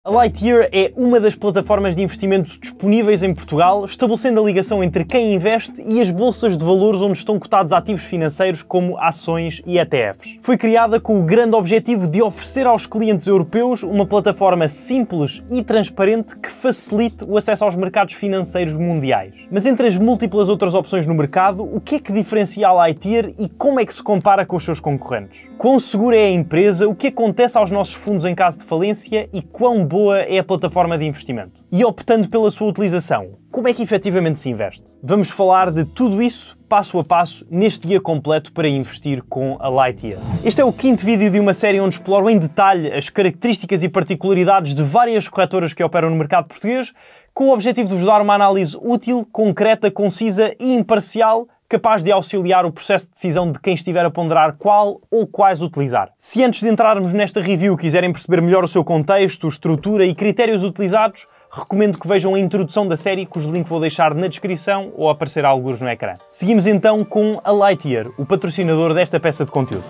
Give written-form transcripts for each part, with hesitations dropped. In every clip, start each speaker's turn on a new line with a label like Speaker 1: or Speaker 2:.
Speaker 1: A Lightyear é uma das plataformas de investimento disponíveis em Portugal, estabelecendo a ligação entre quem investe e as bolsas de valores onde estão cotados ativos financeiros como ações e ETFs. Foi criada com o grande objetivo de oferecer aos clientes europeus uma plataforma simples e transparente que facilite o acesso aos mercados financeiros mundiais. Mas entre as múltiplas outras opções no mercado, o que é que diferencia a Lightyear e como é que se compara com os seus concorrentes? Quão segura é a empresa, o que acontece aos nossos fundos em caso de falência e quão boa é a plataforma de investimento? E optando pela sua utilização, como é que efetivamente se investe? Vamos falar de tudo isso, passo a passo, neste guia completo para investir com a Lightyear. Este é o quinto vídeo de uma série onde exploro em detalhe as características e particularidades de várias corretoras que operam no mercado português, com o objetivo de vos dar uma análise útil, concreta, concisa e imparcial, capaz de auxiliar o processo de decisão de quem estiver a ponderar qual ou quais utilizar. Se antes de entrarmos nesta review quiserem perceber melhor o seu contexto, estrutura e critérios utilizados, recomendo que vejam a introdução da série, cujo link vou deixar na descrição ou aparecer algures no ecrã. Seguimos então com a Lightyear, o patrocinador desta peça de conteúdo.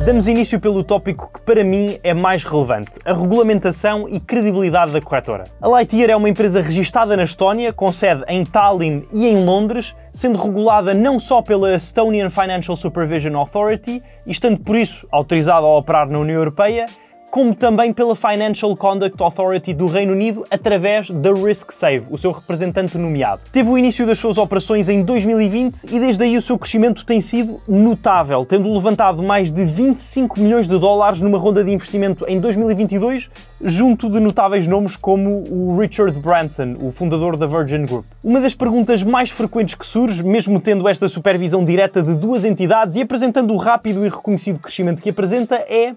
Speaker 1: Damos início pelo tópico que para mim é mais relevante, a regulamentação e credibilidade da corretora. A Lightyear é uma empresa registada na Estónia, com sede em Tallinn e em Londres, sendo regulada não só pela Estonian Financial Supervision Authority e estando por isso autorizada a operar na União Europeia, como também pela Financial Conduct Authority do Reino Unido através da RiskSave, o seu representante nomeado. Teve o início das suas operações em 2020 e desde aí o seu crescimento tem sido notável, tendo levantado mais de 25 milhões de dólares numa ronda de investimento em 2022, junto de notáveis nomes como o Richard Branson, o fundador da Virgin Group. Uma das perguntas mais frequentes que surge, mesmo tendo esta supervisão direta de duas entidades e apresentando o rápido e reconhecido crescimento que apresenta, é: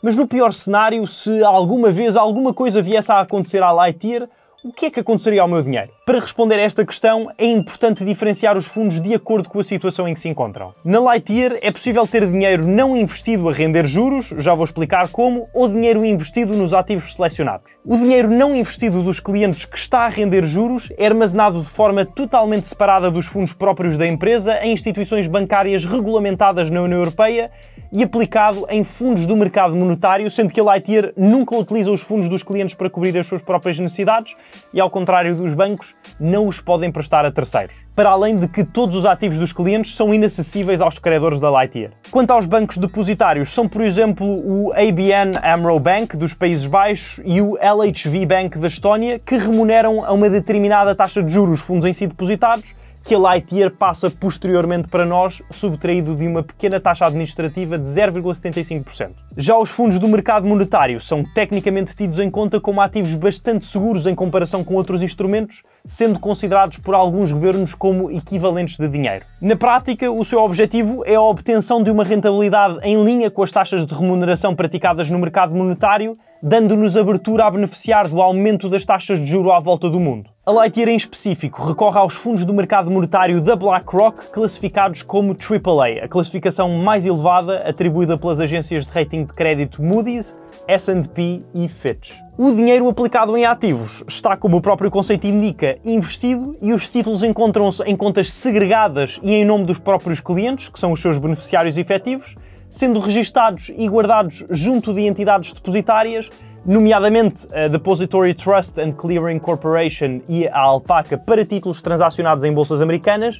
Speaker 1: mas no pior cenário, se alguma vez alguma coisa viesse a acontecer à Lightyear, o que é que aconteceria ao meu dinheiro? Para responder a esta questão, é importante diferenciar os fundos de acordo com a situação em que se encontram. Na Lightyear é possível ter dinheiro não investido a render juros, já vou explicar como, ou dinheiro investido nos ativos selecionados. O dinheiro não investido dos clientes que está a render juros é armazenado de forma totalmente separada dos fundos próprios da empresa em instituições bancárias regulamentadas na União Europeia e aplicado em fundos do mercado monetário, sendo que a Lightyear nunca utiliza os fundos dos clientes para cobrir as suas próprias necessidades e, ao contrário dos bancos, não os podem prestar a terceiros. Para além de que todos os ativos dos clientes são inacessíveis aos credores da Lightyear. Quanto aos bancos depositários, são, por exemplo, o ABN AMRO Bank dos Países Baixos e o LHV Bank da Estónia, que remuneram a uma determinada taxa de juros os fundos em si depositados, que a Lightyear passa posteriormente para nós, subtraído de uma pequena taxa administrativa de 0,75%. Já os fundos do mercado monetário são tecnicamente tidos em conta como ativos bastante seguros em comparação com outros instrumentos, sendo considerados por alguns governos como equivalentes de dinheiro. Na prática, o seu objetivo é a obtenção de uma rentabilidade em linha com as taxas de remuneração praticadas no mercado monetário, dando-nos abertura a beneficiar do aumento das taxas de juro à volta do mundo. A Lightyear em específico recorre aos fundos do mercado monetário da BlackRock, classificados como AAA, a classificação mais elevada atribuída pelas agências de rating de crédito Moody's, S&P e Fitch. O dinheiro aplicado em ativos está, como o próprio conceito indica, investido e os títulos encontram-se em contas segregadas e em nome dos próprios clientes, que são os seus beneficiários efetivos, sendo registados e guardados junto de entidades depositárias, nomeadamente a Depository Trust and Clearing Corporation e a Alpaca para títulos transacionados em bolsas americanas,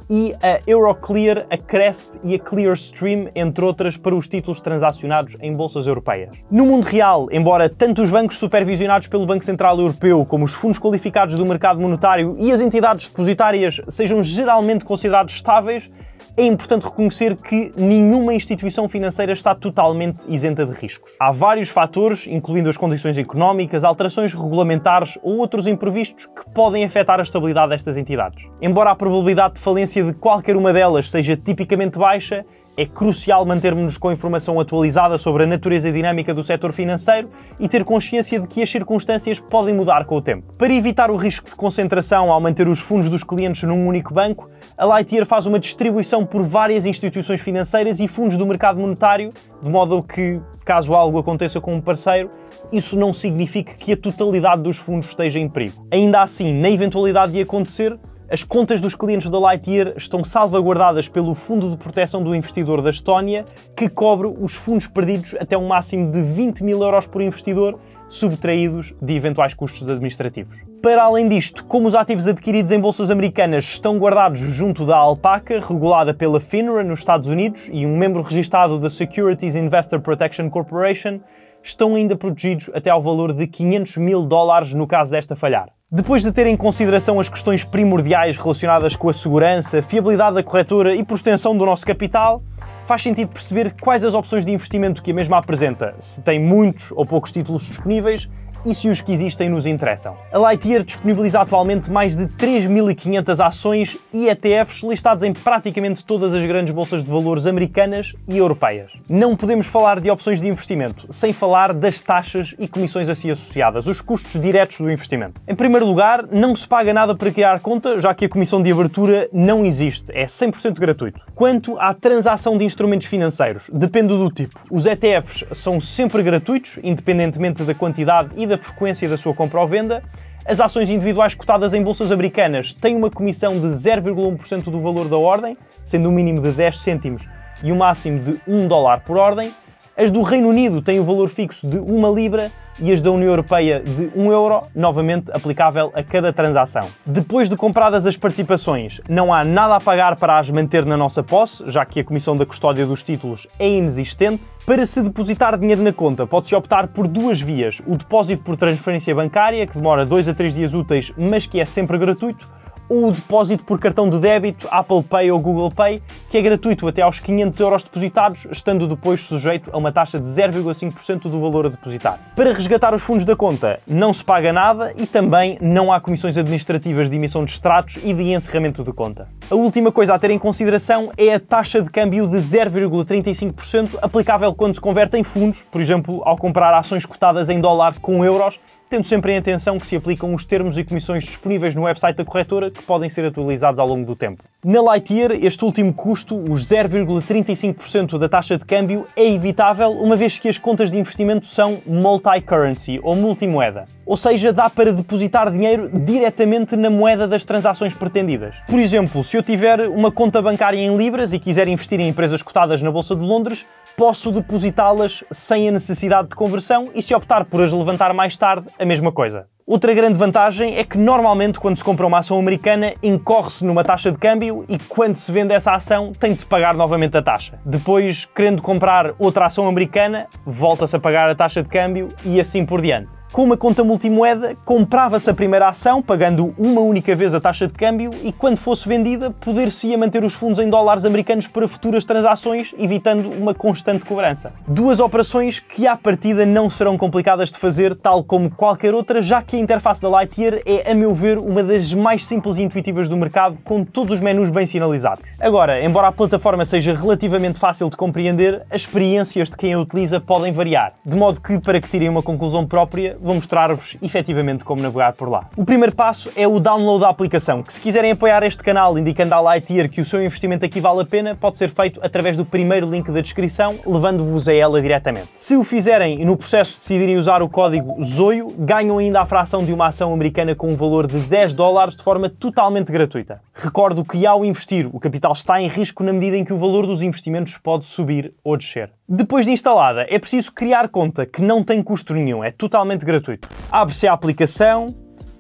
Speaker 1: e a Euroclear, a Crest e a Clearstream, entre outras, para os títulos transacionados em bolsas europeias. No mundo real, embora tanto os bancos supervisionados pelo Banco Central Europeu como os fundos qualificados do mercado monetário e as entidades depositárias sejam geralmente considerados estáveis, é importante reconhecer que nenhuma instituição financeira está totalmente isenta de riscos. Há vários fatores, incluindo as condições económicas, alterações regulamentares ou outros imprevistos, que podem afetar a estabilidade destas entidades. Embora a probabilidade de falência de qualquer uma delas seja tipicamente baixa, é crucial mantermos-nos com a informação atualizada sobre a natureza e dinâmica do setor financeiro e ter consciência de que as circunstâncias podem mudar com o tempo. Para evitar o risco de concentração ao manter os fundos dos clientes num único banco, a Lightyear faz uma distribuição por várias instituições financeiras e fundos do mercado monetário, de modo que, caso algo aconteça com um parceiro, isso não significa que a totalidade dos fundos esteja em perigo. Ainda assim, na eventualidade de acontecer, As contas dos clientes da Lightyear estão salvaguardadas pelo Fundo de Proteção do Investidor da Estónia, que cobre os fundos perdidos até um máximo de 20 mil euros por investidor, subtraídos de eventuais custos administrativos. Para além disto, como os ativos adquiridos em bolsas americanas estão guardados junto da Alpaca, regulada pela FINRA nos Estados Unidos, e um membro registado da Securities Investor Protection Corporation, estão ainda protegidos até ao valor de 500 mil dólares no caso desta falhar. Depois de ter em consideração as questões primordiais relacionadas com a segurança, fiabilidade da corretora e por extensão do nosso capital, faz sentido perceber quais as opções de investimento que a mesma apresenta, se tem muitos ou poucos títulos disponíveis e se os que existem nos interessam. A Lightyear disponibiliza atualmente mais de 3.500 ações e ETFs listados em praticamente todas as grandes bolsas de valores americanas e europeias. Não podemos falar de opções de investimento sem falar das taxas e comissões a si associadas, os custos diretos do investimento. Em primeiro lugar, não se paga nada para criar conta, já que a comissão de abertura não existe, é 100% gratuito. Quanto à transação de instrumentos financeiros, depende do tipo. Os ETFs são sempre gratuitos, independentemente da quantidade e da frequência da sua compra ou venda. As ações individuais cotadas em bolsas americanas têm uma comissão de 0,1% do valor da ordem, sendo um mínimo de 10 cêntimos e um máximo de $1 por ordem. As do Reino Unido têm o valor fixo de 1 libra e as da União Europeia de 1 euro, novamente aplicável a cada transação. Depois de compradas as participações, não há nada a pagar para as manter na nossa posse, já que a comissão da custódia dos títulos é inexistente. Para se depositar dinheiro na conta, pode-se optar por duas vias: o depósito por transferência bancária, que demora 2 a 3 dias úteis, mas que é sempre gratuito, ou o depósito por cartão de débito, Apple Pay ou Google Pay, que é gratuito até aos 500 euros depositados, estando depois sujeito a uma taxa de 0,5% do valor a depositar. Para resgatar os fundos da conta, não se paga nada e também não há comissões administrativas de emissão de extratos e de encerramento de conta. A última coisa a ter em consideração é a taxa de câmbio de 0,35% aplicável quando se converte em fundos, por exemplo, ao comprar ações cotadas em dólar com euros, tendo sempre em atenção que se aplicam os termos e comissões disponíveis no website da corretora, que podem ser atualizados ao longo do tempo. Na Lightyear, este último custo, os 0,35% da taxa de câmbio, é evitável, uma vez que as contas de investimento são multi-currency, ou multimoeda. Ou seja, dá para depositar dinheiro diretamente na moeda das transações pretendidas. Por exemplo, se eu tiver uma conta bancária em libras e quiser investir em empresas cotadas na Bolsa de Londres, posso depositá-las sem a necessidade de conversão e, se optar por as levantar mais tarde, a mesma coisa. Outra grande vantagem é que normalmente quando se compra uma ação americana incorre-se numa taxa de câmbio e quando se vende essa ação tem de se pagar novamente a taxa. Depois, querendo comprar outra ação americana, volta-se a pagar a taxa de câmbio e assim por diante. Com uma conta multimoeda, comprava-se a primeira ação, pagando uma única vez a taxa de câmbio, e quando fosse vendida, poder-se-ia manter os fundos em dólares americanos para futuras transações, evitando uma constante cobrança. Duas operações que, à partida, não serão complicadas de fazer, tal como qualquer outra, já que a interface da Lightyear é, a meu ver, uma das mais simples e intuitivas do mercado, com todos os menus bem sinalizados. Agora, embora a plataforma seja relativamente fácil de compreender, as experiências de quem a utiliza podem variar, de modo que, para que tirem uma conclusão própria, vou mostrar-vos efetivamente como navegar por lá. O primeiro passo é o download da aplicação, que se quiserem apoiar este canal indicando à Lightyear que o seu investimento aqui vale a pena, pode ser feito através do primeiro link da descrição, levando-vos a ela diretamente. Se o fizerem e no processo decidirem usar o código ZOIO, ganham ainda a fração de uma ação americana com um valor de 10 dólares de forma totalmente gratuita. Recordo que ao investir, o capital está em risco na medida em que o valor dos investimentos pode subir ou descer. Depois de instalada, é preciso criar conta, que não tem custo nenhum, é totalmente gratuito. Abre-se a aplicação,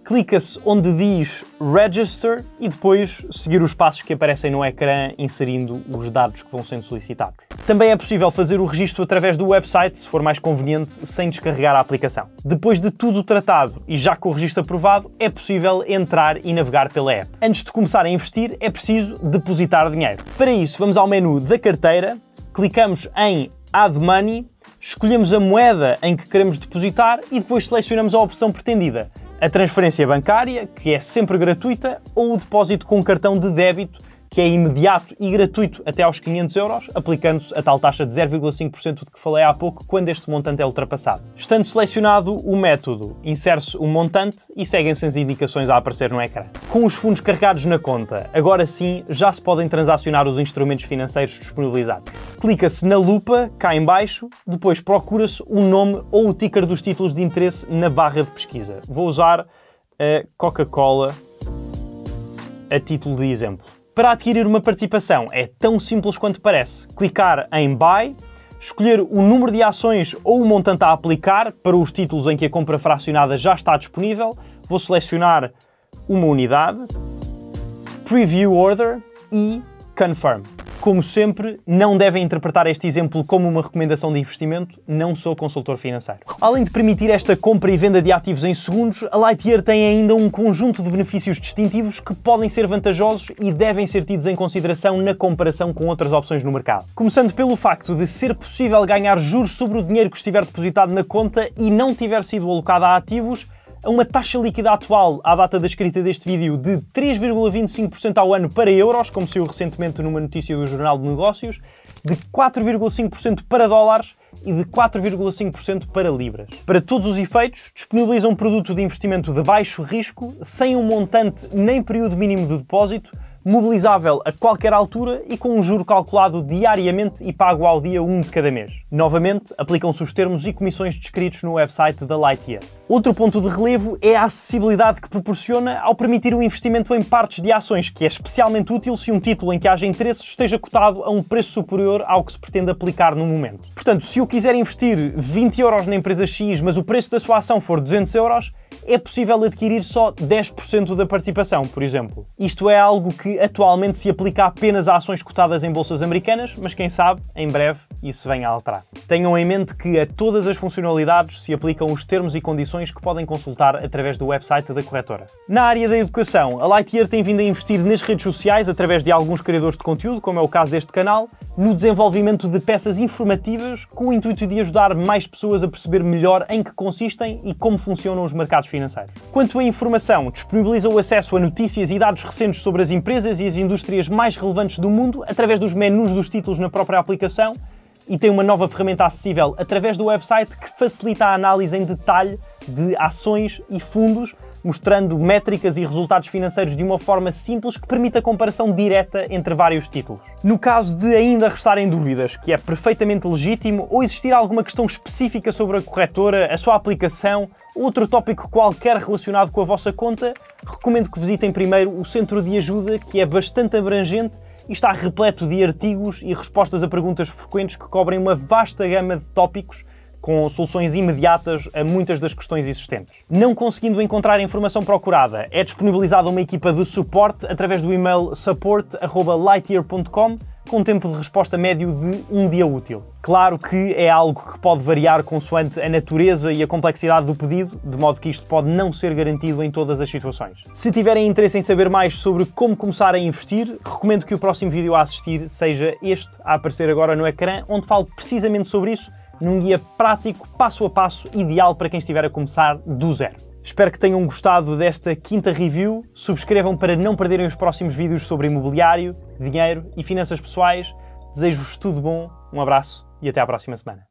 Speaker 1: clica-se onde diz Register e depois seguir os passos que aparecem no ecrã, inserindo os dados que vão sendo solicitados. Também é possível fazer o registro através do website, se for mais conveniente, sem descarregar a aplicação. Depois de tudo tratado e já com o registro aprovado, é possível entrar e navegar pela app. Antes de começar a investir, é preciso depositar dinheiro. Para isso, vamos ao menu da carteira, clicamos em Add Money, escolhemos a moeda em que queremos depositar e depois selecionamos a opção pretendida. A transferência bancária, que é sempre gratuita, ou o depósito com cartão de débito, que é imediato e gratuito até aos 500 euros, aplicando-se a tal taxa de 0,5% de que falei há pouco, quando este montante é ultrapassado. Estando selecionado o método, insere-se o montante e seguem-se as indicações a aparecer no ecrã. Com os fundos carregados na conta, agora sim já se podem transacionar os instrumentos financeiros disponibilizados. Clica-se na lupa, cá em baixo, depois procura-se o nome ou o ticker dos títulos de interesse na barra de pesquisa. Vou usar a Coca-Cola a título de exemplo. Para adquirir uma participação é tão simples quanto parece. Clicar em Buy, escolher o número de ações ou o montante a aplicar para os títulos em que a compra fracionada já está disponível. Vou selecionar uma unidade, Preview Order e Confirm. Como sempre, não devem interpretar este exemplo como uma recomendação de investimento, não sou consultor financeiro. Além de permitir esta compra e venda de ativos em segundos, a Lightyear tem ainda um conjunto de benefícios distintivos que podem ser vantajosos e devem ser tidos em consideração na comparação com outras opções no mercado. Começando pelo facto de ser possível ganhar juros sobre o dinheiro que estiver depositado na conta e não tiver sido alocado a ativos, a uma taxa líquida atual, à data da escrita deste vídeo, de 3,25% ao ano para euros, como saiu recentemente numa notícia do Jornal de Negócios, de 4,5% para dólares e de 4,5% para libras. Para todos os efeitos, disponibiliza um produto de investimento de baixo risco, sem um montante nem período mínimo de depósito, mobilizável a qualquer altura e com um juro calculado diariamente e pago ao dia 1 de cada mês. Novamente, aplicam-se os termos e comissões descritos no website da Lightyear. Outro ponto de relevo é a acessibilidade que proporciona ao permitir o investimento em partes de ações, que é especialmente útil se um título em que haja interesse esteja cotado a um preço superior ao que se pretende aplicar no momento. Portanto, se eu quiser investir 20 euros na empresa X, mas o preço da sua ação for 200 euros, é possível adquirir só 10% da participação, por exemplo. Isto é algo que atualmente se aplica apenas a ações cotadas em bolsas americanas, mas quem sabe, em breve, isso venha a alterar. Tenham em mente que a todas as funcionalidades se aplicam os termos e condições que podem consultar através do website da corretora. Na área da educação, a Lightyear tem vindo a investir nas redes sociais através de alguns criadores de conteúdo, como é o caso deste canal, no desenvolvimento de peças informativas com o intuito de ajudar mais pessoas a perceber melhor em que consistem e como funcionam os mercados financeiros. Quanto à informação, disponibiliza o acesso a notícias e dados recentes sobre as empresas e as indústrias mais relevantes do mundo através dos menus dos títulos na própria aplicação e tem uma nova ferramenta acessível através do website que facilita a análise em detalhe de ações e fundos, mostrando métricas e resultados financeiros de uma forma simples que permite a comparação direta entre vários títulos. No caso de ainda restarem dúvidas, que é perfeitamente legítimo, ou existir alguma questão específica sobre a corretora, a sua aplicação, ou outro tópico qualquer relacionado com a vossa conta, recomendo que visitem primeiro o centro de ajuda, que é bastante abrangente e está repleto de artigos e respostas a perguntas frequentes que cobrem uma vasta gama de tópicos com soluções imediatas a muitas das questões existentes. Não conseguindo encontrar a informação procurada, é disponibilizada uma equipa de suporte através do e-mail support@lightyear.com, com um tempo de resposta médio de um dia útil. Claro que é algo que pode variar consoante a natureza e a complexidade do pedido, de modo que isto pode não ser garantido em todas as situações. Se tiverem interesse em saber mais sobre como começar a investir, recomendo que o próximo vídeo a assistir seja este a aparecer agora no ecrã, onde falo precisamente sobre isso, num guia prático, passo a passo, ideal para quem estiver a começar do zero. Espero que tenham gostado desta quinta review. Subscrevam para não perderem os próximos vídeos sobre imobiliário, dinheiro e finanças pessoais. Desejo-vos tudo bom, um abraço e até à próxima semana.